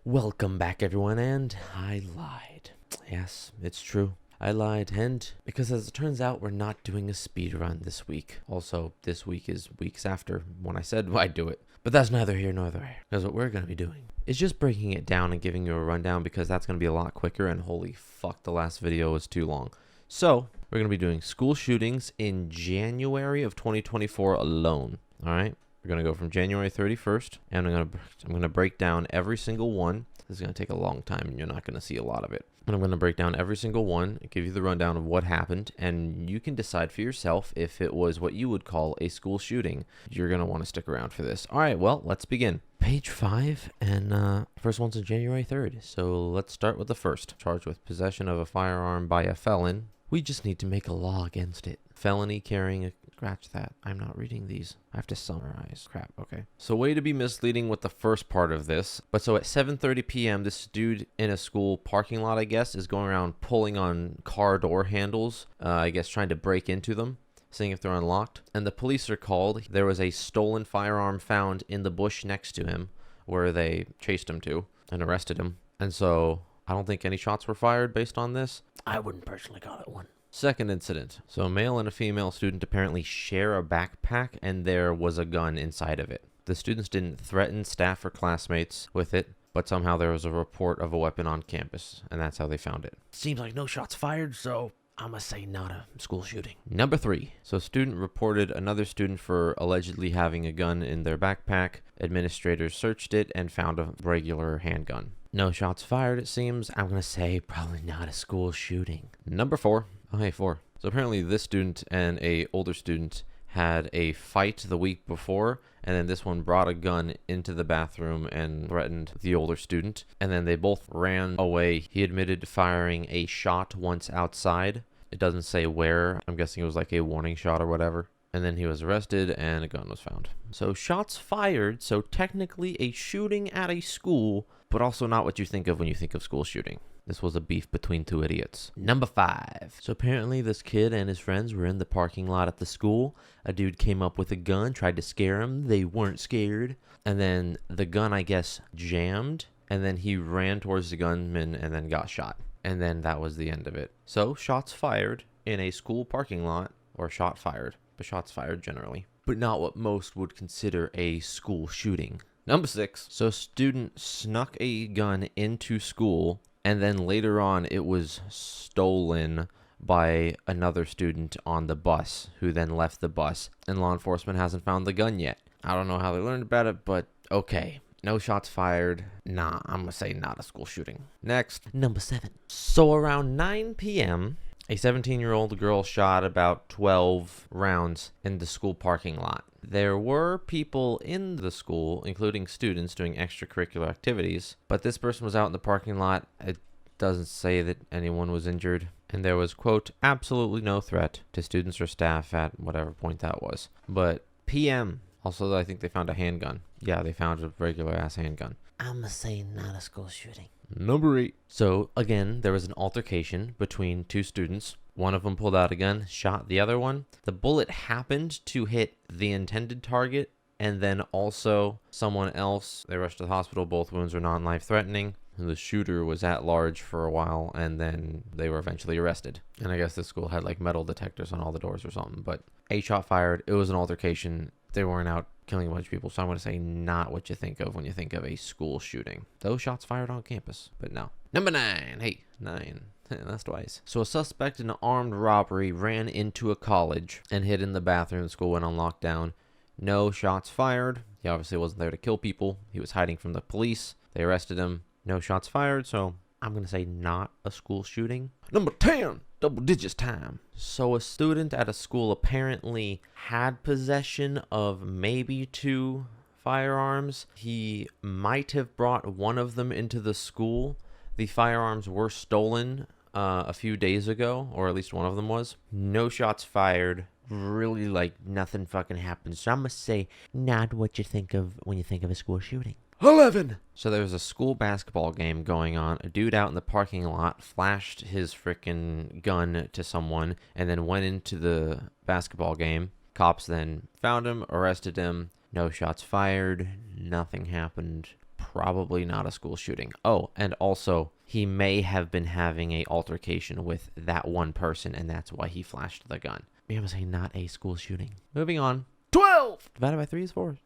Welcome back, everyone, and I lied. Yes, it's true. I lied, and because as it turns out, we're not doing a speed run this week. Also, this week is weeks after when I said I'd do it. But that's neither here nor there, because what we're going to be doing is just breaking it down and giving you a rundown, because that's going to be a lot quicker, and holy fuck, the last video was too long. So, we're going to be doing school shootings in January of 2024 alone, alright? We're going to go from January 31st, and I'm going to break down every single one. This is going to take a long time, and you're not going to see a lot of it. And I'm going to break down every single one, give you the rundown of what happened, and you can decide for yourself if it was what you would call a school shooting. You're going to want to stick around for this. All right, well, let's begin. Page 5, and first one's on January 3rd. So let's start with the first. Charged with possession of a firearm by a felon. We just need to make a law against it. Felony carrying a... Scratch that. I'm not reading these. I have to summarize. Crap. Okay. So way to be misleading with the first part of this. But so at 7:30 p.m., this dude in a school parking lot, I guess, is going around pulling on car door handles. I guess trying to break into them, seeing if they're unlocked. And the police are called. There was a stolen firearm found in the bush next to him, where they chased him to and arrested him. And so I don't think any shots were fired based on this. I wouldn't personally call it one. Second incident. So a male and a female student apparently share a backpack, and there was a gun inside of it. The students didn't threaten staff or classmates with it, but somehow there was a report of a weapon on campus, and that's how they found it. Seems like no shots fired, so I'm gonna say not a school shooting. Number 3. So a student reported another student for allegedly having a gun in their backpack. Administrators searched it and found a regular handgun. No shots fired, it seems. I'm gonna say probably not a school shooting. Number 4. Oh, hey, 4. So apparently this student and a older student had a fight the week before, and then this one brought a gun into the bathroom and threatened the older student, and then they both ran away. He admitted to firing a shot once outside. It doesn't say where. I'm guessing it was like a warning shot or whatever. And then he was arrested and a gun was found. So shots fired, so technically a shooting at a school, but also not what you think of when you think of school shooting. This was a beef between two idiots. Number 5. So apparently this kid and his friends were in the parking lot at the school. A dude came up with a gun, tried to scare him. They weren't scared. And then the gun, I guess, jammed. And then he ran towards the gunman and then got shot. And then that was the end of it. So shots fired in a school parking lot, or shot fired, but shots fired generally. But not what most would consider a school shooting. Number 6. So a student snuck a gun into school, and then later on it was stolen by another student on the bus, who then left the bus, and law enforcement hasn't found the gun yet. I don't know how they learned about it, but okay. No shots fired. Nah, I'm gonna say not a school shooting. Next. Number 7. So around 9 p.m., a 17-year-old girl shot about 12 rounds in the school parking lot. There were people in the school, including students, doing extracurricular activities, but this person was out in the parking lot. It doesn't say that anyone was injured, and there was, quote, absolutely no threat to students or staff at whatever point that was. But PM, also I think they found a handgun. Yeah, they found a regular-ass handgun. I'm gonna say not a school shooting. Number 8. So, again, there was an altercation between two students. One of them pulled out a gun, shot the other one. The bullet happened to hit the intended target, and then also someone else. They rushed to the hospital. Both wounds were non-life-threatening. The shooter was at large for a while, and then they were eventually arrested. And I guess this school had like metal detectors on all the doors or something. But a shot fired. It was an altercation. They weren't out killing a bunch of people, so I'm going to say not what you think of when you think of a school shooting. Those shots fired on campus, but no. Number 9. Hey, 9. That's twice. So a suspect in an armed robbery ran into a college and hid in the bathroom. The school went on lockdown. No shots fired. He obviously wasn't there to kill people. He was hiding from the police. They arrested him. No shots fired, so I'm going to say not a school shooting. Number 10. Double digits time. So a student at a school apparently had possession of maybe 2 firearms. He might have brought one of them into the school. The firearms were stolen a few days ago, or at least one of them was. No shots fired. Really, like, nothing fucking happened. So I'm going to say not what you think of when you think of a school shooting. 11. So there was a school basketball game going on. A dude out in the parking lot flashed his frickin' gun to someone and then went into the basketball game. Cops then found him, arrested him. No shots fired. Nothing happened. probably not a school shooting. Oh, and also, he may have been having a altercation with that one person, and that's why he flashed the gun. I'm going to say not a school shooting. Moving on. 12! Divided by 3 is 4.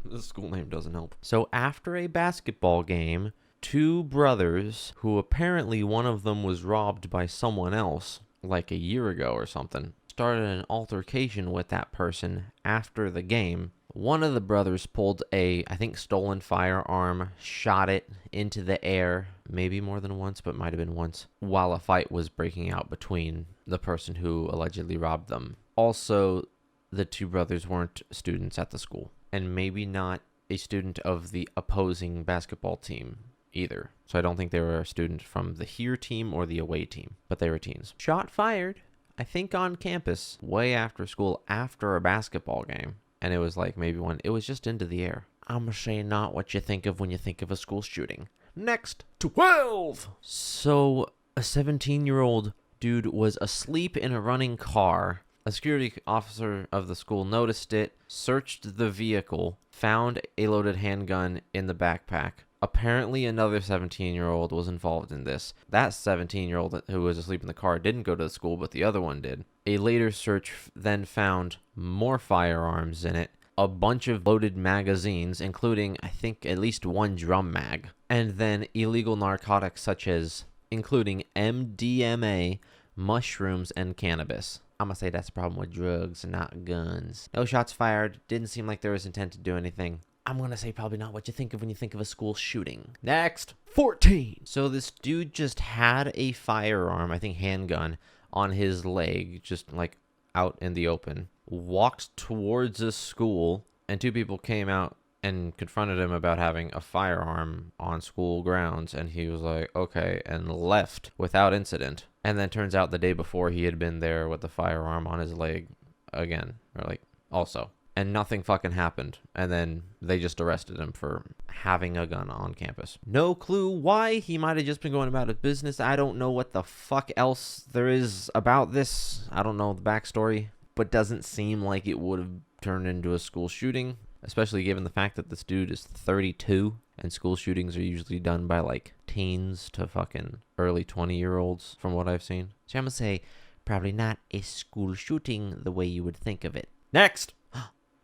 The school name doesn't help. So after a basketball game, two brothers, who apparently one of them was robbed by someone else, like a year ago or something, started an altercation with that person after the game. One of the brothers pulled a, I think, stolen firearm, shot it into the air, maybe more than once, but might have been once, while a fight was breaking out between the person who allegedly robbed them. Also, the two brothers weren't students at the school, and maybe not a student of the opposing basketball team either. So I don't think they were a student from the here team or the away team, but they were teens. Shot fired, I think on campus, way after school, after a basketball game. And it was like maybe it was just into the air. I'm gonna say not what you think of when you think of a school shooting. Next, 12! So, a 17-year-old dude was asleep in a running car. A security officer of the school noticed it, searched the vehicle, found a loaded handgun in the backpack. Apparently, another 17-year-old was involved in this. That 17-year-old who was asleep in the car didn't go to the school, but the other one did. A later search then found more firearms in it, a bunch of loaded magazines, including, I think, at least one drum mag, and then illegal narcotics such as, including MDMA, mushrooms, and cannabis. I'm gonna say that's the problem with drugs and not guns. No shots fired. Didn't seem like there was intent to do anything. I'm gonna say probably not what you think of when you think of a school shooting. Next, 14. So this dude just had a firearm, I think handgun, on his leg, just like out in the open. Walked towards a school, and two people came out and confronted him about having a firearm on school grounds, and he was like, okay, and left without incident. And then turns out the day before he had been there with the firearm on his leg again, or like also. And nothing fucking happened. And then they just arrested him for having a gun on campus. No clue why. He might have just been going about his business. I don't know what the fuck else there is about this. I don't know the backstory. But doesn't seem like it would have turned into a school shooting. Especially given the fact that this dude is 32. And school shootings are usually done by like teens to fucking early 20-year-olds from what I've seen. So I'm going to say probably not a school shooting the way you would think of it. Next!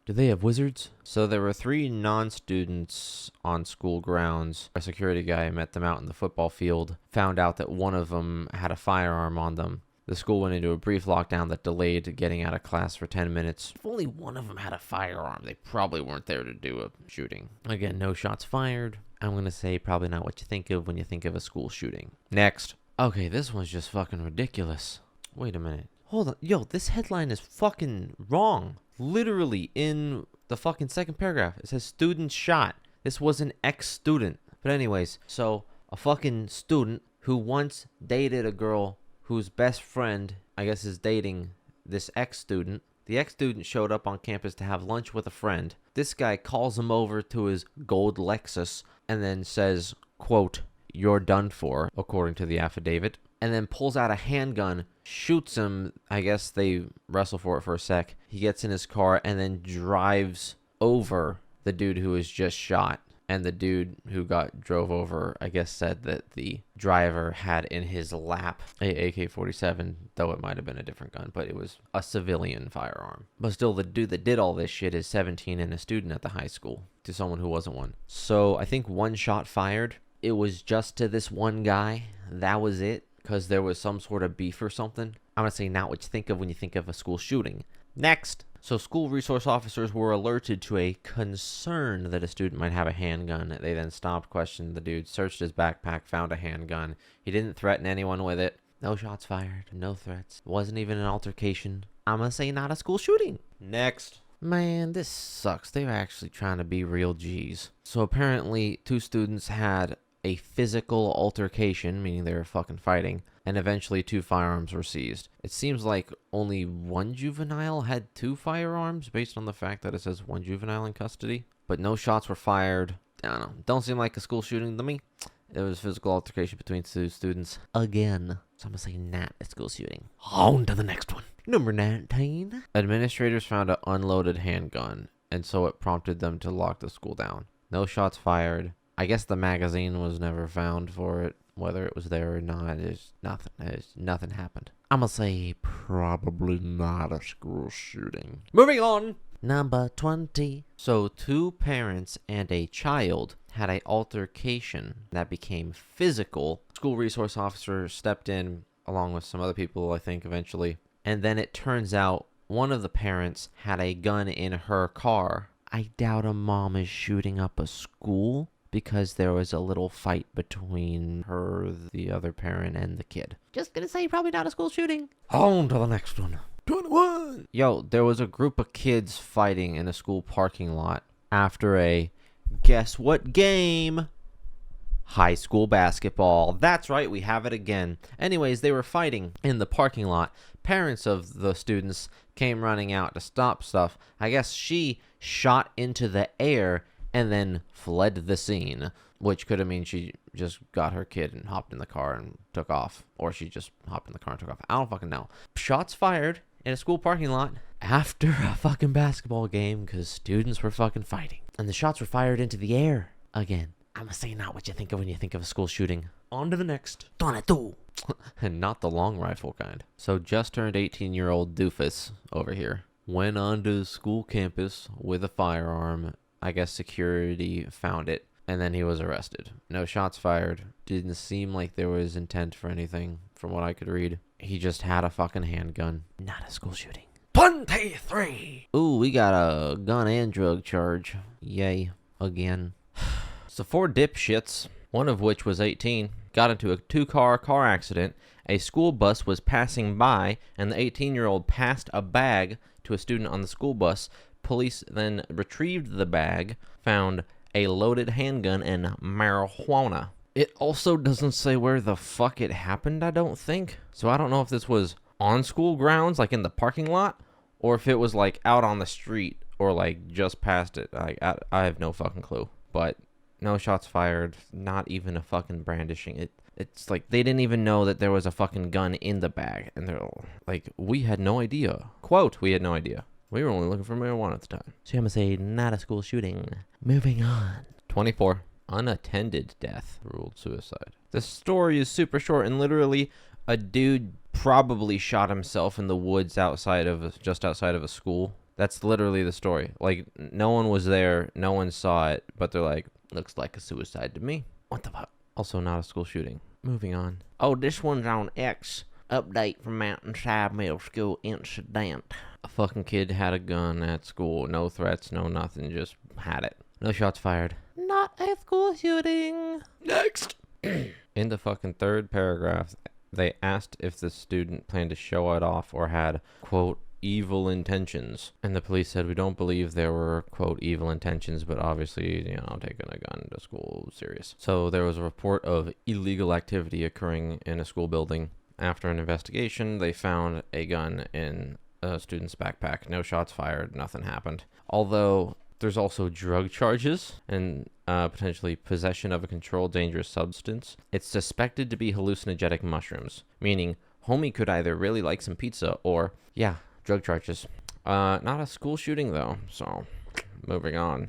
Do they have wizards? So there were 3 non-students on school grounds. A security guy met them out in the football field, found out that one of them had a firearm on them. The school went into a brief lockdown that delayed getting out of class for 10 minutes. If only one of them had a firearm, they probably weren't there to do a shooting. Again, no shots fired. I'm going to say probably not what you think of when you think of a school shooting. Next. Okay, this one's just fucking ridiculous. Wait a minute. Hold on. Yo, this headline is fucking wrong. Literally in the fucking second paragraph, it says student shot. This was an ex-student. But anyways, so a fucking student who once dated a girl whose best friend, I guess, is dating this ex-student. The ex-student showed up on campus to have lunch with a friend. This guy calls him over to his gold Lexus and then says, quote, "You're done for," according to the affidavit. And then pulls out a handgun, shoots him. I guess they wrestle for it for a sec. He gets in his car and then drives over the dude who was just shot. And the dude who got drove over, I guess, said that the driver had in his lap a AK-47, though it might have been a different gun, but it was a civilian firearm. But still, the dude that did all this shit is 17 and a student at the high school to someone who wasn't one. So I think one shot fired. It was just to this one guy. That was it. Because there was some sort of beef or something. I'm going to say not what you think of when you think of a school shooting. Next. So school resource officers were alerted to a concern that a student might have a handgun. They then stopped, questioned the dude, searched his backpack, found a handgun. He didn't threaten anyone with it. No shots fired. No threats. Wasn't even an altercation. I'm going to say not a school shooting. Next. Man, this sucks. They're actually trying to be real G's. So apparently 2 students had a physical altercation, meaning they were fucking fighting, and eventually 2 firearms were seized. It seems like only one juvenile had 2 firearms based on the fact that it says 1 juvenile in custody, but no shots were fired. I don't know. Don't seem like a school shooting to me. It was physical altercation between 2 students again. So I'm gonna say not a school shooting. On to the next one. Number 19. Administrators found an unloaded handgun, and so it prompted them to lock the school down. No shots fired. I guess the magazine was never found for it. Whether it was there or not, there's nothing. Nothing happened. I'm gonna say probably not a school shooting. Moving on. Number 20. So 2 parents and a child had a altercation that became physical. School resource officer stepped in along with some other people, I think, eventually. And then it turns out one of the parents had a gun in her car. I doubt a mom is shooting up a school because there was a little fight between her, the other parent, and the kid. Just gonna say probably not a school shooting. On to the next one. 21. Yo, there was a group of kids fighting in a school parking lot after a guess what game? High school basketball. That's right, we have it again. Anyways, they were fighting in the parking lot. Parents of the students came running out to stop stuff. I guess she shot into the air and then fled the scene, which could have mean she just got her kid and hopped in the car and took off. Or she just hopped in the car and took off. I don't fucking know. Shots fired in a school parking lot after a fucking basketball game because students were fucking fighting. And the shots were fired into the air again. I'm gonna say not what you think of when you think of a school shooting. On to the next. 22. And not the long rifle kind. So just turned 18-year-old doofus over here went onto school campus with a firearm. I guess security found it, and then he was arrested. No shots fired. Didn't seem like there was intent for anything from what I could read. He just had a fucking handgun. Not a school shooting. 23. Ooh, we got a gun and drug charge. Yay. Again. So 4 dipshits, one of which was 18, got into a 2-car car accident. A school bus was passing by, and the 18-year-old passed a bag to a student on the school bus. Police then retrieved the bag, found a loaded handgun and marijuana. It also doesn't say where the fuck it happened, I don't think. So I don't know if this was on school grounds, like in the parking lot, or if it was like out on the street or like just past it. I have no fucking clue. But no shots fired, not even a fucking brandishing. It's like they didn't even know that there was a fucking gun in the bag. And they're like, we had no idea. Quote, we had no idea. We were only looking for marijuana at the time. So I'm going to say not a school shooting. Moving on. 24. Unattended death ruled suicide. The story is super short and literally a dude probably shot himself in the woods just outside of a school. That's literally the story. Like, no one was there. No one saw it. But they're like, looks like a suicide to me. What the fuck? Also not a school shooting. Moving on. Oh, this one's on X. Update from Mountainside Middle School incident. A fucking kid had a gun at school. No threats, no nothing. Just had it. No shots fired. Not a school shooting. Next. In the fucking third paragraph, they asked if the student planned to show it off or had, quote, evil intentions. And the police said, we don't believe there were, quote, evil intentions, but obviously, taking a gun to school was serious. So there was a report of illegal activity occurring in a school building. After an investigation, they found a gun in a student's backpack. No shots fired. Nothing happened. Although there's also drug charges and potentially possession of a controlled dangerous substance. It's suspected to be hallucinogenic mushrooms, meaning homie could either really like some pizza or, drug charges. Not a school shooting, though, so moving on.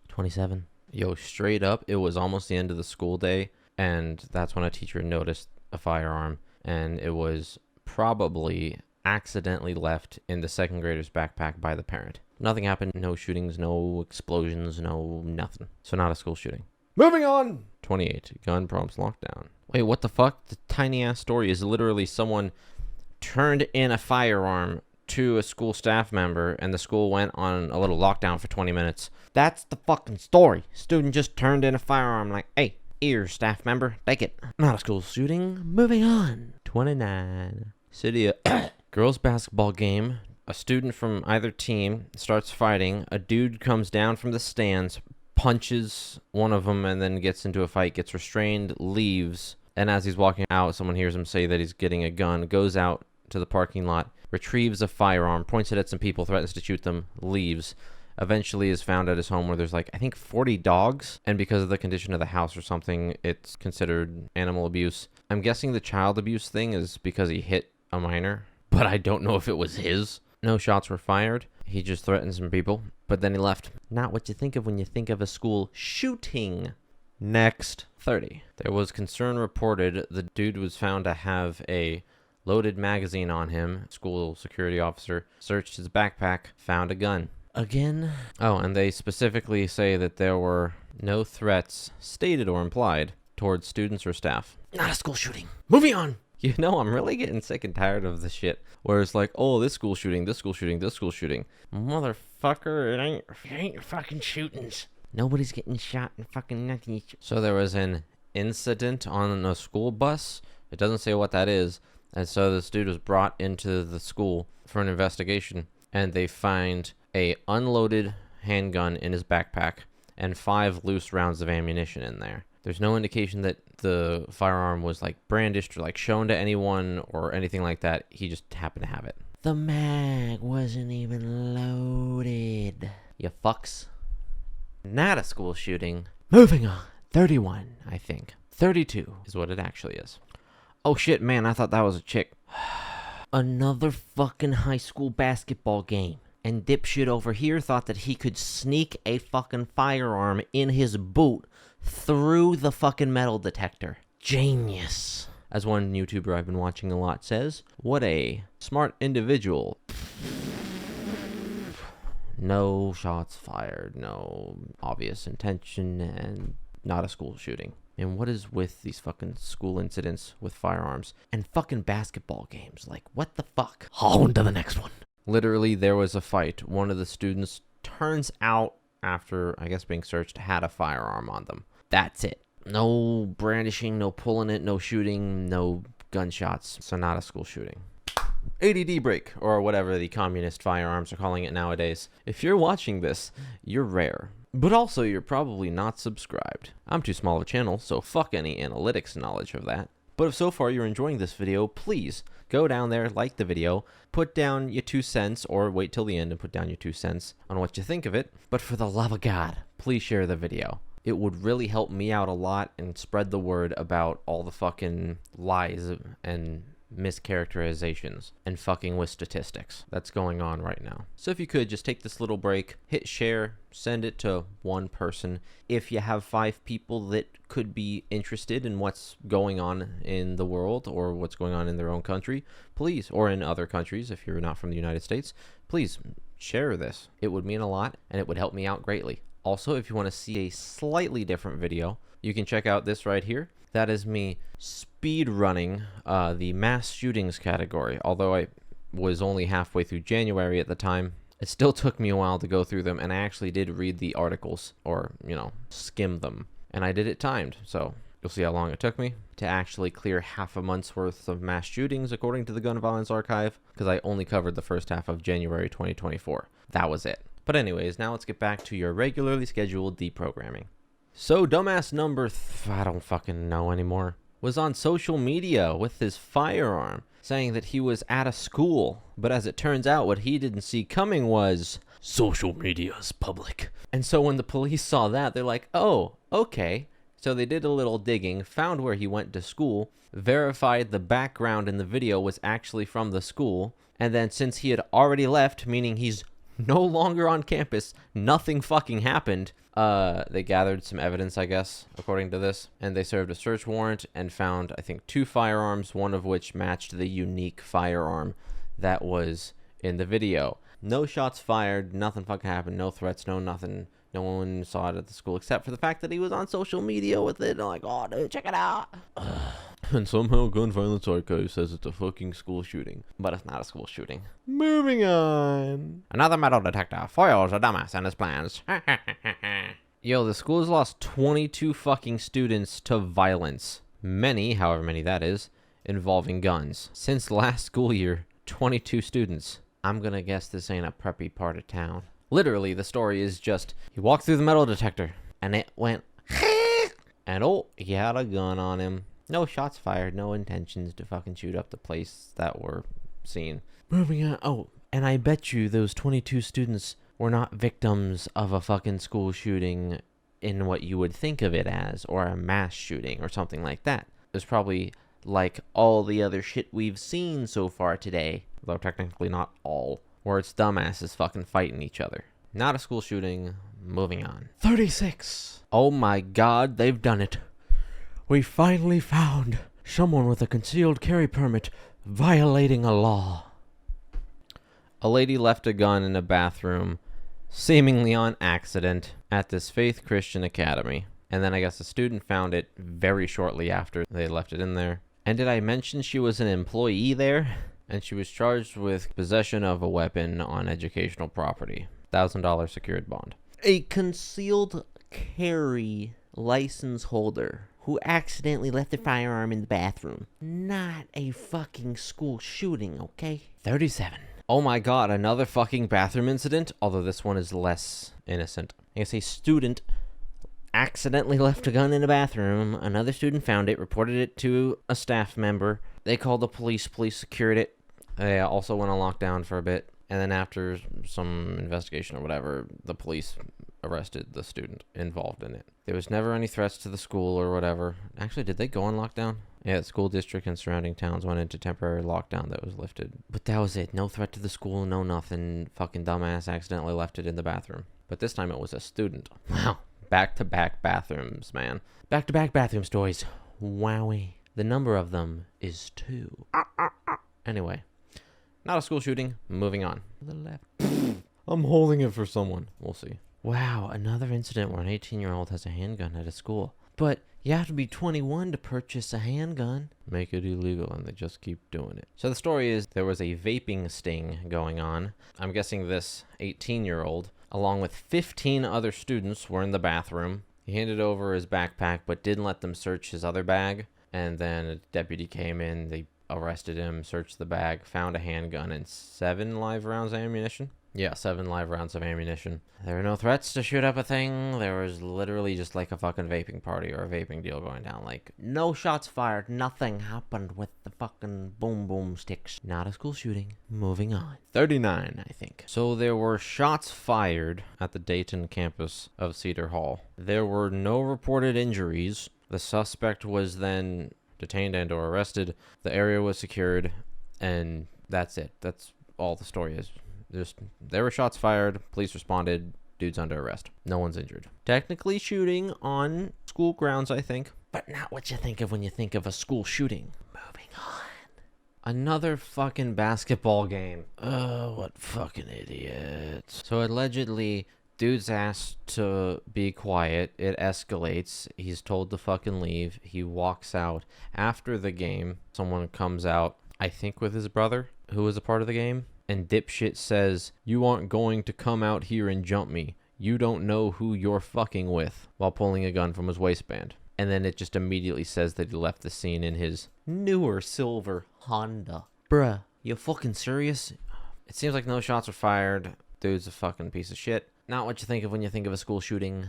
27. Yo, straight up, it was almost the end of the school day, and that's when a teacher noticed a firearm, and it was probably accidentally left in the second grader's backpack by the parent. Nothing happened. No shootings, no explosions, no nothing. So not a school shooting. Moving on. 28. Gun problems lockdown. Wait, what the fuck? The tiny-ass story is literally someone turned in a firearm to a school staff member, and the school went on a little lockdown for 20 minutes. That's the fucking story. Student just turned in a firearm like, hey, here, staff member, take it. Not a school shooting. Moving on. 29. City girls basketball game. A student from either team starts fighting. A dude comes down from the stands, punches one of them, and then gets into a fight, gets restrained, leaves. And as he's walking out, someone hears him say that he's getting a gun, goes out to the parking lot, retrieves a firearm, points it at some people, threatens to shoot them, leaves. Eventually is found at his home where there's 40 dogs. And because of the condition of the house or something, it's considered animal abuse. I'm guessing the child abuse thing is because he hit a minor, but I don't know if it was his. No shots were fired. He just threatened some people. But then he left. Not what you think of when you think of a school shooting. Next. 30. There was concern reported the dude was found to have a loaded magazine on him. School security officer searched his backpack, found a gun. Again? Oh, and they specifically say that there were no threats, stated or implied, towards students or staff. Not a school shooting. Moving on! You know, I'm really getting sick and tired of this shit. Where it's like, oh, this school shooting, this school shooting, this school shooting. Motherfucker, it ain't your fucking shootings. Nobody's getting shot and fucking nothing. So there was an incident on a school bus. It doesn't say what that is. And so this dude was brought into the school for an investigation. And they find a unloaded handgun in his backpack and 5 loose rounds of ammunition in there. There's no indication that the firearm was like brandished or like shown to anyone or anything like that. He just happened to have it. The mag wasn't even loaded. You fucks. Not a school shooting. Moving on. 31, I think. 32 is what it actually is. Oh shit, man, I thought that was a chick. Another fucking high school basketball game. And dipshit over here thought that he could sneak a fucking firearm in his boot through the fucking metal detector. Genius. As one YouTuber I've been watching a lot says, what a smart individual. No shots fired, no obvious intention, and not a school shooting. And what is with these fucking school incidents with firearms and fucking basketball games? Like, what the fuck? On to the next one. Literally, there was a fight. One of the students, turns out, after, I guess, being searched, had a firearm on them. That's it. No brandishing, no pulling it, no shooting, no gunshots. So not a school shooting. ADD break, or whatever the communist firearms are calling it nowadays. If you're watching this, you're rare. But also, you're probably not subscribed. I'm too small of a channel, so fuck any analytics knowledge of that. But if so far you're enjoying this video, please go down there, like the video, put down your 2 cents, or wait till the end and put down your 2 cents on what you think of it. But for the love of God, please share the video. It would really help me out a lot and spread the word about all the fucking lies and mischaracterizations and fucking with statistics that's going on right now. So if you could just take this little break, hit share, send it to one person. If you have 5 people that could be interested in what's going on in the world or what's going on in their own country, please, or in other countries if you're not from the United States, please share this. It would mean a lot and it would help me out greatly. Also, if you want to see a slightly different video, you can check out this right here. That is me speed running the mass shootings category. Although I was only halfway through January at the time, it still took me a while to go through them, and I actually did read the articles, or, you know, skim them. And I did it timed, so you'll see how long it took me to actually clear half a month's worth of mass shootings according to the Gun Violence Archive, because I only covered the first half of January 2024. That was it. But anyways, now let's get back to your regularly scheduled deprogramming. So dumbass number, I don't fucking know anymore, was on social media with his firearm, saying that he was at a school. But as it turns out, what he didn't see coming was social media's public. And so when the police saw that, they're like, oh, okay. So they did a little digging, found where he went to school, verified the background in the video was actually from the school, and then since he had already left, meaning he's no longer on campus, nothing fucking happened. They gathered some evidence, I guess, according to this, and they served a search warrant and found, I think, 2 firearms, one of which matched the unique firearm that was in the video. No shots fired, nothing fucking happened, no threats, no nothing. No one saw it at the school except for the fact that he was on social media with it. They're like, oh, dude, check it out. And somehow Gun Violence Archive says it's a fucking school shooting. But it's not a school shooting. Moving on. Another metal detector foils a dumbass and his plans. Yo, the school has lost 22 fucking students to violence. Many, however many that is, involving guns. Since last school year, 22 students. I'm gonna guess this ain't a preppy part of town. Literally, the story is just, he walked through the metal detector, and it went, and oh, he had a gun on him. No shots fired, no intentions to fucking shoot up the place that were seen. Moving on, oh, and I bet you those 22 students were not victims of a fucking school shooting in what you would think of it as, or a mass shooting, or something like that. It was probably like all the other shit we've seen so far today, though technically not all, where it's dumbasses fucking fighting each other. Not a school shooting. Moving on. 36. Oh my god, they've done it. We finally found someone with a concealed carry permit violating a law. A lady left a gun in a bathroom, seemingly on accident, at this Faith Christian Academy. And then I guess a student found it very shortly after they left it in there. And did I mention she was an employee there? And she was charged with possession of a weapon on educational property. $1,000 secured bond. A concealed carry license holder who accidentally left a firearm in the bathroom. Not a fucking school shooting, okay? 37. Oh my god, another fucking bathroom incident, although this one is less innocent. I guess a student accidentally left a gun in a bathroom. Another student found it, reported it to a staff member. They called the police. Police secured it. They also went on lockdown for a bit. And then after some investigation or whatever, the police arrested the student involved in it. There was never any threats to the school or whatever. Actually, did they go on lockdown? Yeah, the school district and surrounding towns went into temporary lockdown that was lifted. But that was it. No threat to the school, no nothing. Fucking dumbass accidentally left it in the bathroom. But this time it was a student. Wow. Back-to-back bathrooms, man. Back-to-back bathroom stories. Wowie. The number of them is 2. Anyway. Not a school shooting. Moving on. To the left. I'm holding it for someone. We'll see. Wow, another incident where an 18-year-old has a handgun at a school. But you have to be 21 to purchase a handgun. Make it illegal, and they just keep doing it. So the story is there was a vaping sting going on. I'm guessing this 18-year-old, along with 15 other students, were in the bathroom. He handed over his backpack, but didn't let them search his other bag. And then a deputy came in. They arrested him, searched the bag, found a handgun, and 7 live rounds of ammunition. Yeah, 7 live rounds of ammunition. There were no threats to shoot up a thing. There was literally just like a fucking vaping party or a vaping deal going down. Like, no shots fired. Nothing happened with the fucking boom boom sticks. Not a school shooting. Moving on. 39, I think. So there were shots fired at the Dayton campus of Cedar Hall. There were no reported injuries. The suspect was then detained and or arrested. The area was secured, and that's it. That's all the story is. There were shots fired, police responded, dude's under arrest. No one's injured. Technically shooting on school grounds, I think, but not what you think of when you think of a school shooting. Moving on. Another fucking basketball game. Oh, what fucking idiots. So allegedly, dude's asked to be quiet. It escalates. He's told to fucking leave. He walks out. After the game, someone comes out, I think with his brother, who was a part of the game. And dipshit says, "You aren't going to come out here and jump me. You don't know who you're fucking with," while pulling a gun from his waistband. And then it just immediately says that he left the scene in his newer silver Honda. Bruh, you fucking serious? It seems like no shots were fired. Dude's a fucking piece of shit. Not what you think of when you think of a school shooting.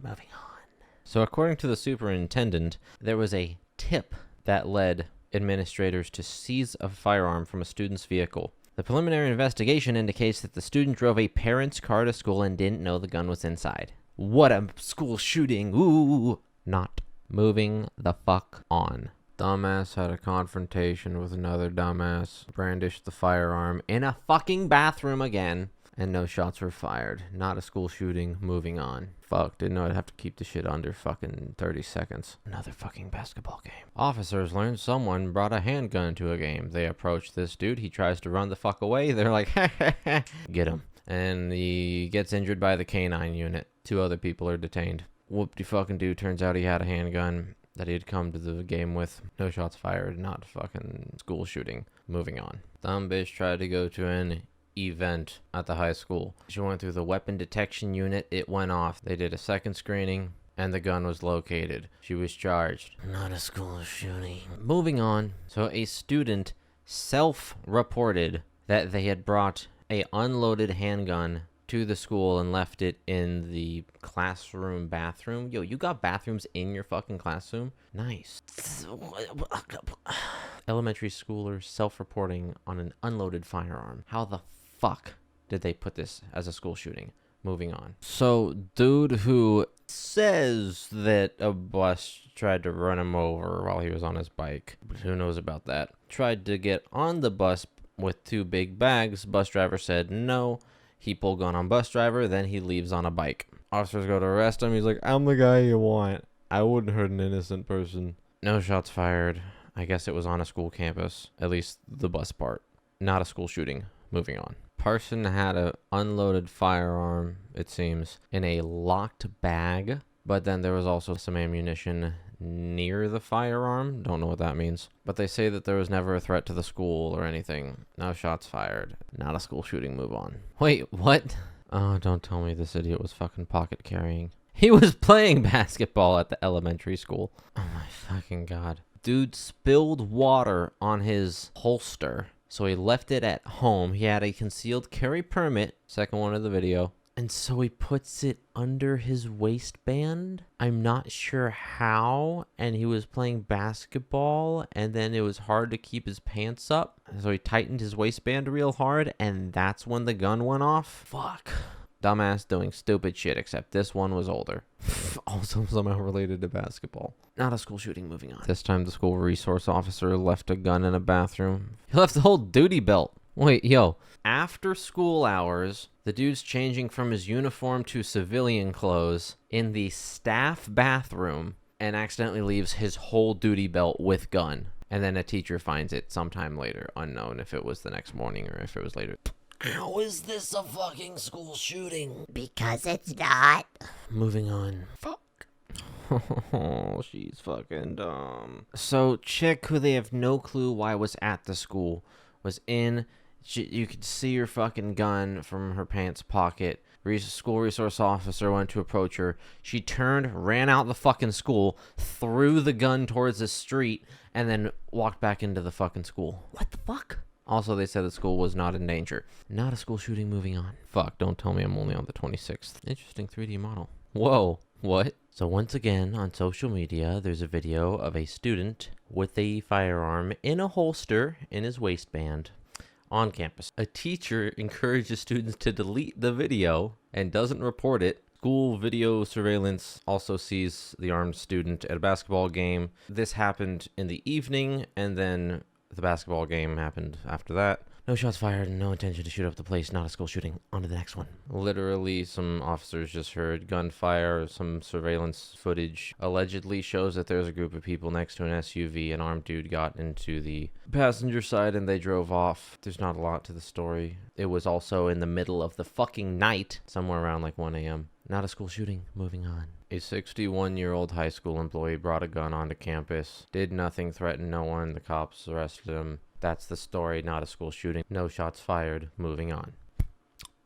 Moving on. So according to the superintendent, there was a tip that led administrators to seize a firearm from a student's vehicle. The preliminary investigation indicates that the student drove a parent's car to school and didn't know the gun was inside. What a school shooting. Ooh. Not. Moving the fuck on. Dumbass had a confrontation with another dumbass, brandished the firearm in a fucking bathroom again, and no shots were fired. Not a school shooting. Moving on. Fuck, didn't know I'd have to keep the shit under fucking 30 seconds. Another fucking basketball game. Officers learned someone brought a handgun to a game. They approach this dude. He tries to run the fuck away. They're like, get him. And he gets injured by the K-9 unit. 2 other people are detained. Whoop-de-fucking-do. Turns out he had a handgun that he had come to the game with. No shots fired. Not fucking school shooting. Moving on. Dumb bitch tried to go to an event at the high school. She went through the weapon detection unit. It went off. They did a second screening, and the gun was located. She was charged. Not a school shooting. Moving on. So a student self-reported that they had brought a unloaded handgun to the school and left it in the classroom bathroom. Yo, you got bathrooms in your fucking classroom? Nice. Elementary schoolers self-reporting on an unloaded firearm. How the fuck did they put this as a school shooting? Moving on. So, dude who says that a bus tried to run him over while he was on his bike, but who knows about that, tried to get on the bus with 2 big bags. Bus driver said no. He pulled gun on bus driver, then he leaves on a bike. Officers go to arrest him. He's like, I'm the guy you want. I wouldn't hurt an innocent person. No shots fired. I guess it was on a school campus. At least the bus part. Not a school shooting. Moving on. Person had an unloaded firearm, it seems, in a locked bag. But then there was also some ammunition near the firearm. Don't know what that means. But they say that there was never a threat to the school or anything. No shots fired. Not a school shooting. Move on. Wait, what? Oh, don't tell me this idiot was fucking pocket carrying. He was playing basketball at the elementary school. Oh my fucking god. Dude spilled water on his holster. So he left it at home. He had a concealed carry permit. Second one of the video. And so he puts it under his waistband. I'm not sure how. And he was playing basketball. And then it was hard to keep his pants up. So he tightened his waistband real hard. And that's when the gun went off. Fuck. Dumbass doing stupid shit. Except this one was older. Also somehow related to basketball. Not a school shooting. Moving on. This time the school resource officer left a gun in a bathroom. He left the whole duty belt. Wait, yo. After school hours, the dude's changing from his uniform to civilian clothes in the staff bathroom and accidentally leaves his whole duty belt with gun. And then a teacher finds it sometime later. Unknown if it was the next morning or if it was later. How is this a fucking school shooting? Because it's not. Moving on. Fuck. Oh, she's fucking dumb. So, chick who they have no clue why was at the school was in. You could see her fucking gun from her pants pocket. School resource officer went to approach her. She turned, ran out the fucking school, threw the gun towards the street, and then walked back into the fucking school. What the fuck? Also, they said the school was not in danger. Not a school shooting. Moving on. Fuck, don't tell me I'm only on the 26th. Interesting 3D model. Whoa, what? So once again, on social media, there's a video of a student with a firearm in a holster in his waistband. On campus. A teacher encourages students to delete the video and doesn't report it. School video surveillance also sees the armed student at a basketball game. This happened in the evening, and then the basketball game happened after that. No shots fired and no intention to shoot up the place. Not a school shooting. On to the next one. Literally, some officers just heard gunfire. Some surveillance footage allegedly shows that there's a group of people next to an SUV. An armed dude got into the passenger side and they drove off. There's not a lot to the story. It was also in the middle of the fucking night, somewhere around like 1 a.m. Not a school shooting. Moving on. A 61-year-old high school employee brought a gun onto campus. Did nothing, threatened no one. The cops arrested him. That's the story, not a school shooting. No shots fired. Moving on.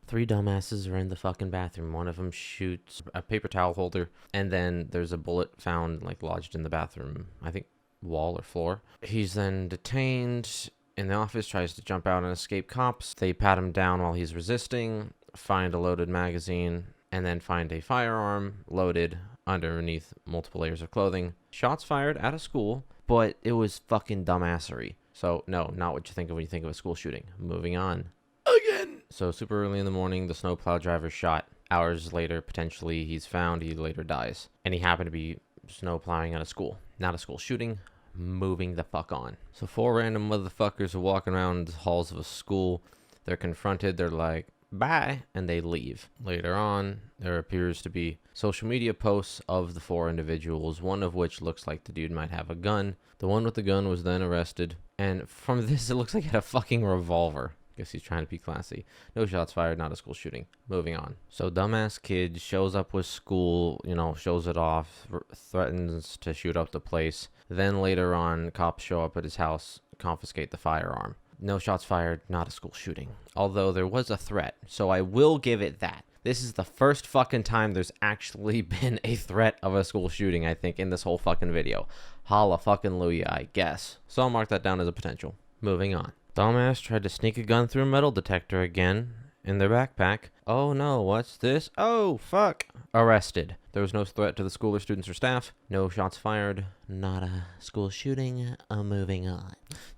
3 dumbasses are in the fucking bathroom. One of them shoots a paper towel holder, and then there's a bullet found, like, lodged in the bathroom, I think, wall or floor. He's then detained in the office, tries to jump out and escape cops. They pat him down while he's resisting, find a loaded magazine, and then find a firearm loaded underneath multiple layers of clothing. Shots fired at a school, but it was fucking dumbassery. So, no, not what you think of when you think of a school shooting. Moving on. Again! So, super early in the morning, the snowplow driver shot. Hours later, potentially, he's found. He later dies. And he happened to be snowplowing at a school. Not a school shooting. Moving the fuck on. So, 4 random motherfuckers are walking around the halls of a school. They're confronted. They're like, bye, and they leave. Later on, there appears to be social media posts of the 4 individuals, one of which looks like the dude might have a gun. The one with the gun was then arrested, and from this, it looks like he had a fucking revolver. Guess he's trying to be classy. No shots fired, not a school shooting. Moving on. So, dumbass kid shows up with school, shows it off, threatens to shoot up the place. Then later on, cops show up at his house, confiscate the firearm. No shots fired, not a school shooting. Although there was a threat, so I will give it that. This is the first fucking time there's actually been a threat of a school shooting, I think, in this whole fucking video. Holla fucking Luya, I guess. So I'll mark that down as a potential. Moving on. Dumbass tried to sneak a gun through a metal detector again in their backpack. Oh no, what's this? Oh, fuck. Arrested. There was no threat to the school or students or staff. No shots fired. Not a school shooting. Moving on.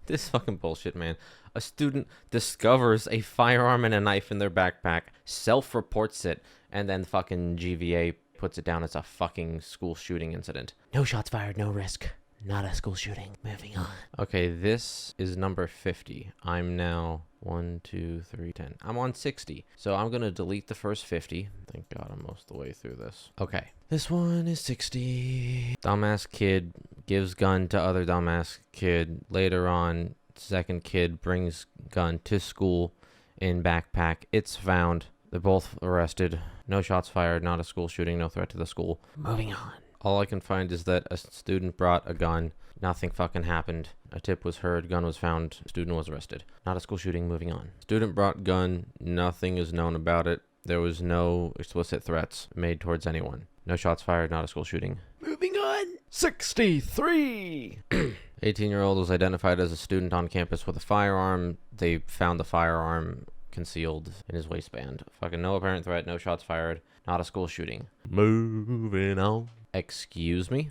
This fucking bullshit, man. A student discovers a firearm and a knife in their backpack, self-reports it, and then fucking GVA puts it down as a fucking school shooting incident. No shots fired, no risk. Not a school shooting. Moving on. Okay, this is number 50. I'm now 1, 2, 3, 10. I'm on 60. So I'm going to delete the first 50. Thank God I'm most of the way through this. Okay. This one is 60. Dumbass kid gives gun to other dumbass kid. Later on, second kid brings gun to school in backpack. It's found. They're both arrested. No shots fired. Not a school shooting. No threat to the school. Moving on. All I can find is that a student brought a gun. Nothing fucking happened. A tip was heard. Gun was found. Student was arrested. Not a school shooting. Moving on. Student brought gun. Nothing is known about it. There was no explicit threats made towards anyone. No shots fired. Not a school shooting. Moving on. 63. 18-year-old was identified as a student on campus with a firearm. They found the firearm concealed in his waistband. Fucking no apparent threat. No shots fired. Not a school shooting. Moving on. Excuse me?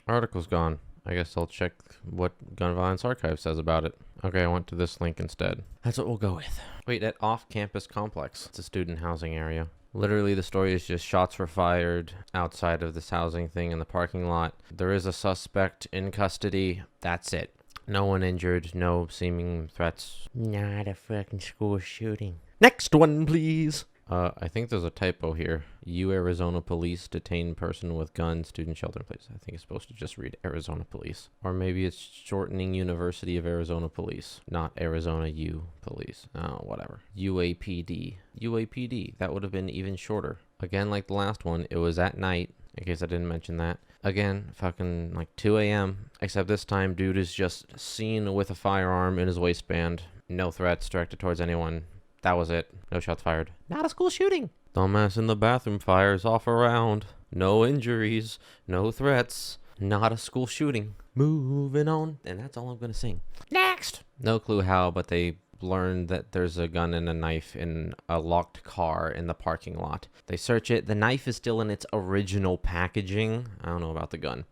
Article's gone. I guess I'll check what Gun Violence Archive says about it. Okay, I went to this link instead. That's what we'll go with. Wait, at off-campus complex. It's a student housing area. Literally, the story is just shots were fired outside of this housing thing in the parking lot. There is a suspect in custody. That's it. No one injured. No seeming threats. Not a fucking school shooting. Next one, please. I think there's a typo here. Arizona police detain person with gun, student shelter in place. I think it's supposed to just read Arizona police. Or maybe it's shortening University of Arizona police, not Arizona U police. Oh, whatever. UAPD. UAPD. That would have been even shorter. Again, like the last one, it was at night, in case I didn't mention that. Again, fucking like 2 a.m. Except this time, dude is just seen with a firearm in his waistband. No threats directed towards anyone. That was it. No shots fired. Not a school shooting. Dumbass in the bathroom fires off around. No injuries. No threats. Not a school shooting. Moving on. And that's all I'm going to sing. Next. No clue how, but they learned that there's a gun and a knife in a locked car in the parking lot. They search it. The knife is still in its original packaging. I don't know about the gun.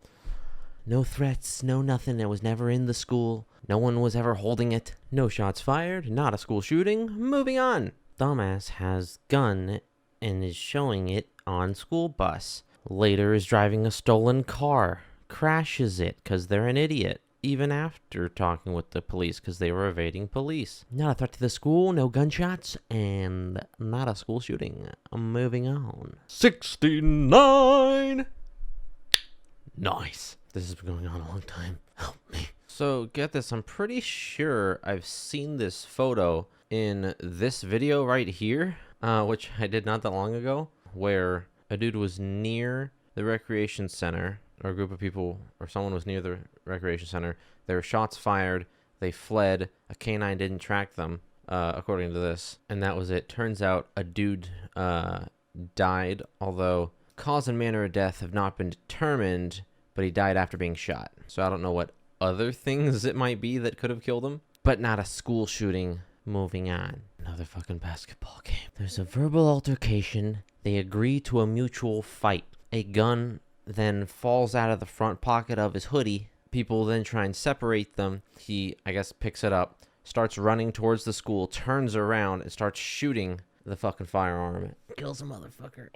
No threats, no nothing. It was never in the school. No one was ever holding it. No shots fired. Not a school shooting. Moving on. Dumbass has gun and is showing it on school bus. Later is driving a stolen car. Crashes it because they're an idiot. Even after talking with the police because they were evading police. Not a threat to the school. No gunshots. And not a school shooting. Moving on. 69. Nice. This has been going on a long time. Help me. So get this, I'm pretty sure I've seen this photo in this video right here, which I did not that long ago, where a dude was near the recreation center, or a group of people, or someone was near the recreation center. There were shots fired. They fled. A canine didn't track them, according to this. And that was it. Turns out a dude died, although cause and manner of death have not been determined, but he died after being shot. So I don't know what other things it might be that could have killed him, but not a school shooting. Moving on. Another fucking basketball game. There's a verbal altercation. They agree to a mutual fight. A gun then falls out of the front pocket of his hoodie. People then try and separate them. He, I guess, picks it up, starts running towards the school, turns around, and starts shooting the fucking firearm. Kills a motherfucker.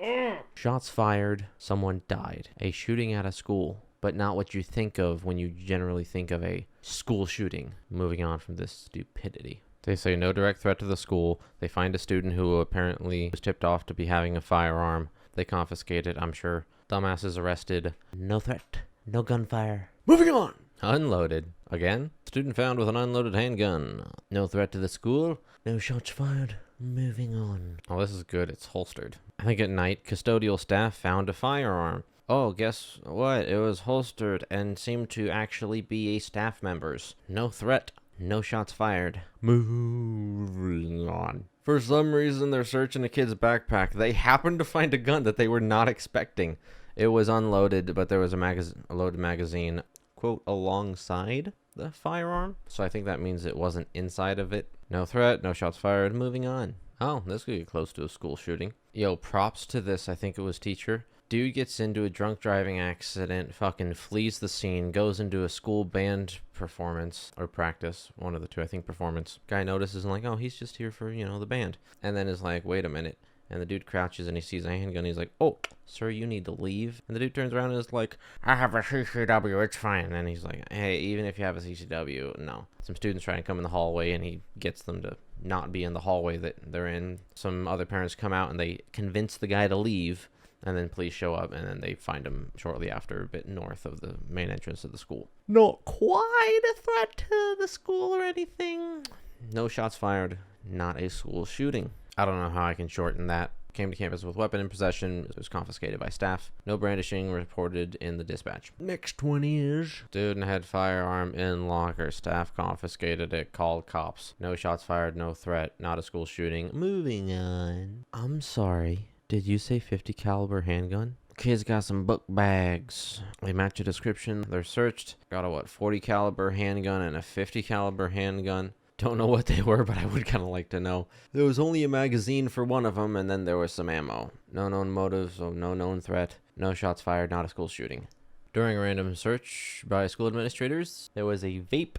Shots fired. Someone died. A shooting at a school. But not what you think of when you generally think of a school shooting. Moving on from this stupidity. They say no direct threat to the school. They find a student who apparently was tipped off to be having a firearm. They confiscate it, I'm sure. Dumbass is arrested. No threat. No gunfire. Moving on. Unloaded. Again? Student found with an unloaded handgun. No threat to the school. No shots fired. Moving on. Oh, this is good. It's holstered. I think at night, custodial staff found a firearm. Oh, guess what? It was holstered and seemed to actually be a staff member's. No threat. No shots fired. Moving on. For some reason, they're searching a kid's backpack. They happened to find a gun that they were not expecting. It was unloaded, but there was a loaded magazine, quote, alongside the firearm. So I think that means it wasn't inside of it. No threat. No shots fired. Moving on. Oh, this could get close to a school shooting. Yo, props to this. I think it was teacher. Dude gets into a drunk driving accident, fucking flees the scene, goes into a school band performance, or practice, one of the two, I think performance. Guy notices and like, oh, he's just here for, the band. And then is like, wait a minute, And the dude crouches and he sees a handgun. He's like, "Oh, sir, you need to leave." And the dude turns around and is like, "I have a CCW, it's fine." And he's like, "Hey, even if you have a CCW, no." Some students try to come in the hallway and he gets them to not be in the hallway that they're in. Some other parents come out and they convince the guy to leave. And then police show up, and then they find him shortly after, a bit north of the main entrance of the school. Not quite a threat to the school or anything. No shots fired. Not a school shooting. I don't know how I can shorten that. Came to campus with weapon in possession. It was confiscated by staff. No brandishing reported in the dispatch. Next one is... Student had firearm in locker. Staff confiscated it. Called cops. No shots fired. No threat. Not a school shooting. Moving on. I'm sorry. Did you say 50 caliber handgun? Kids got some book bags. They match a description. They're searched. Got a 40 caliber handgun and a 50 caliber handgun. Don't know what they were, but I would kind of like to know. There was only a magazine for one of them, and then there was some ammo. No known motives, so no known threat. No shots fired, not a school shooting. During a random search by school administrators, there was a vape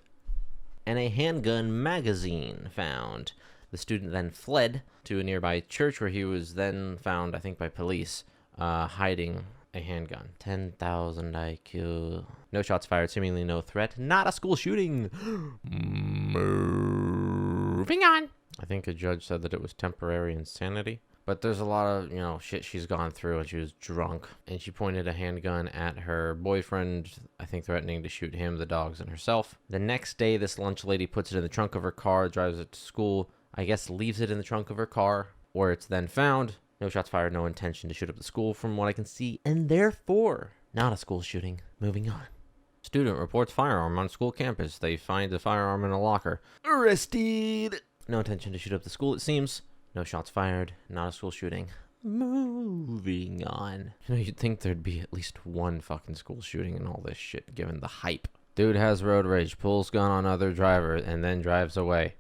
and a handgun magazine found. The student then fled to a nearby church where he was then found, I think, by police, hiding a handgun. 10,000 IQ. No shots fired, seemingly no threat. Not a school shooting. Moving on. I think a judge said that it was temporary insanity. But there's a lot of, shit she's gone through, and she was drunk. And she pointed a handgun at her boyfriend, I think threatening to shoot him, the dogs, and herself. The next day, this lunch lady puts it in the trunk of her car, drives it to school. I guess leaves it in the trunk of her car, where it's then found. No shots fired, no intention to shoot up the school from what I can see, and therefore, not a school shooting. Moving on. Student reports firearm on school campus. They find the firearm in a locker. Arrested! No intention to shoot up the school, it seems. No shots fired, not a school shooting. Moving on. You'd think there'd be at least one fucking school shooting in all this shit, given the hype. Dude has road rage, pulls gun on other driver, and then drives away.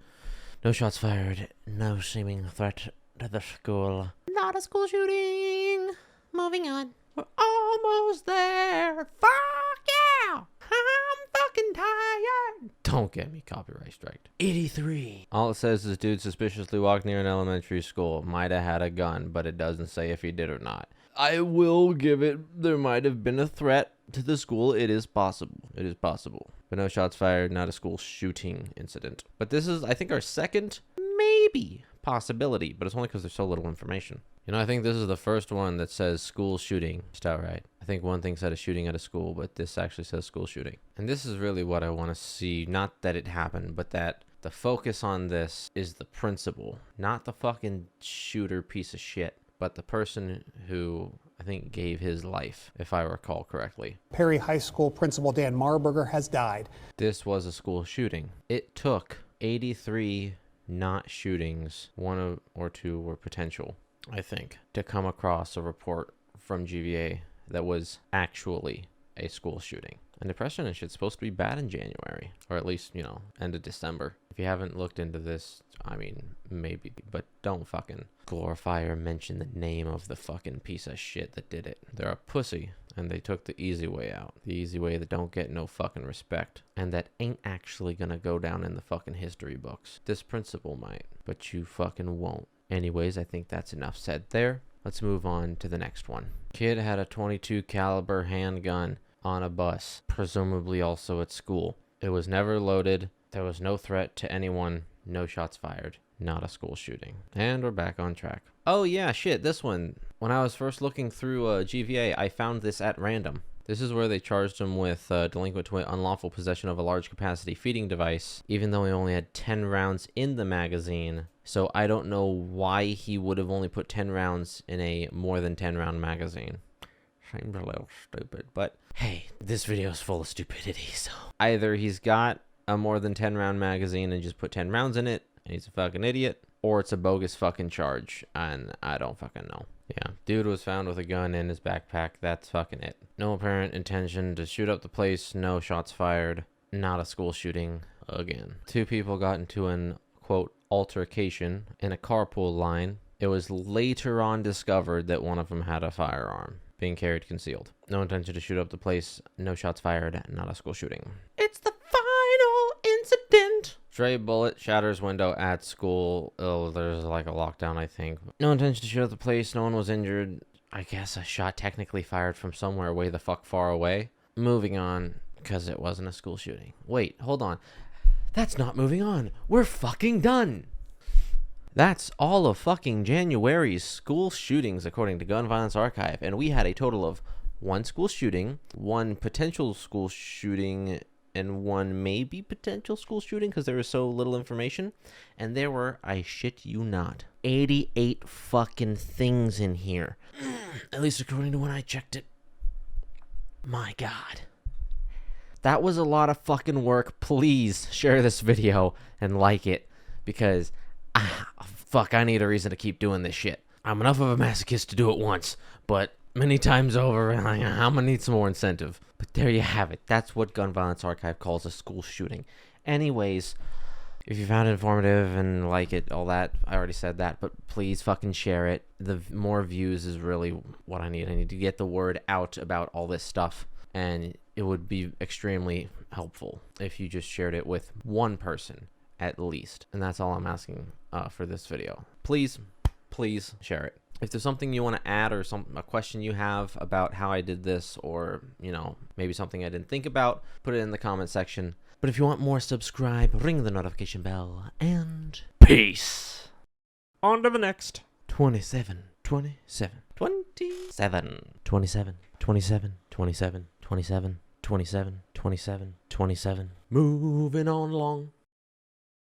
No shots fired. No seeming threat to the school. Not a school shooting. Moving on. We're almost there. Fuck yeah. I'm fucking tired. Don't get me copyright striked. 83. All it says is dude suspiciously walked near an elementary school. Might have had a gun, but it doesn't say if he did or not. I will give it. There might have been a threat to the school. It is possible. It is possible. But no shots fired, not a school shooting incident. But this is, I think, our second, maybe, possibility. But it's only because there's so little information. I think this is the first one that says school shooting. Just outright. I think one thing said a shooting at a school, but this actually says school shooting. And this is really what I want to see. Not that it happened, but that the focus on this is the principal. Not the fucking shooter piece of shit, but the person who I think gave his life, if I recall correctly. Perry High School Principal Dan Marburger has died. This was a school shooting. It took 83 not shootings, one or two were potential, I think, to come across a report from GVA that was actually a school shooting. And depression and shit's supposed to be bad in January, or at least, end of December. If you haven't looked into this, I mean, maybe, but don't fucking glorify or mention the name of the fucking piece of shit that did it. They're a pussy, and they took the easy way out. The easy way that don't get no fucking respect, and that ain't actually gonna go down in the fucking history books. This principal might, but you fucking won't. Anyways, I think that's enough said there. Let's move on to the next one. Kid had a .22 caliber handgun on a bus, presumably also at school. It was never loaded. There was no threat to anyone. No shots fired. Not a school shooting. And we're back on track. Oh yeah, shit, this one. When I was first looking through GVA, I found this at random. This is where they charged him with delinquent to unlawful possession of a large capacity feeding device, even though he only had 10 rounds in the magazine. So I don't know why he would have only put 10 rounds in a more than 10 round magazine. Seems a little stupid, but hey, this video is full of stupidity, so either he's got a more than 10 round magazine and just put 10 rounds in it, and he's a fucking idiot, or it's a bogus fucking charge, and I don't fucking know. Yeah, dude was found with a gun in his backpack. That's fucking it. No apparent intention to shoot up the place. No shots fired. Not a school shooting again. Two people got into an, quote, altercation in a carpool line. It was later on discovered that one of them had a firearm being carried concealed. No intention to shoot up the place. No shots fired. Not a school shooting. It's the final incident Stray bullet shatters window at school. Oh, there's like a lockdown, I think. No intention to shoot at the place. No one was injured. I guess a shot technically fired from somewhere way the fuck far away. Moving on, because it wasn't a school shooting. Wait, hold on. That's not moving on. We're fucking done. That's all of fucking January's school shootings, according to Gun Violence Archive. And we had a total of 1 school shooting, 1 potential school shooting, and 1 maybe potential school shooting because there was so little information. And there were, I shit you not, 88 fucking things in here. At least according to when I checked it. My God. That was a lot of fucking work. Please share this video and like it because, fuck, I need a reason to keep doing this shit. I'm enough of a masochist to do it once, but many times over, I'm gonna need some more incentive. But there you have it. That's what Gun Violence Archive calls a school shooting. Anyways, if you found it informative and like it, all that, I already said that, but please fucking share it. The more views is really what I need. I need to get the word out about all this stuff, and it would be extremely helpful if you just shared it with 1 person at least. And that's all I'm asking for this video. Please share it. If there's something you want to add or a question you have about how I did this, or, you know, maybe something I didn't think about, put it in the comment section. But if you want more, subscribe, ring the notification bell, and peace. On to the next. 27, 27, 27, 27, 27, 27, 27, 27, 27, 27. Moving on along.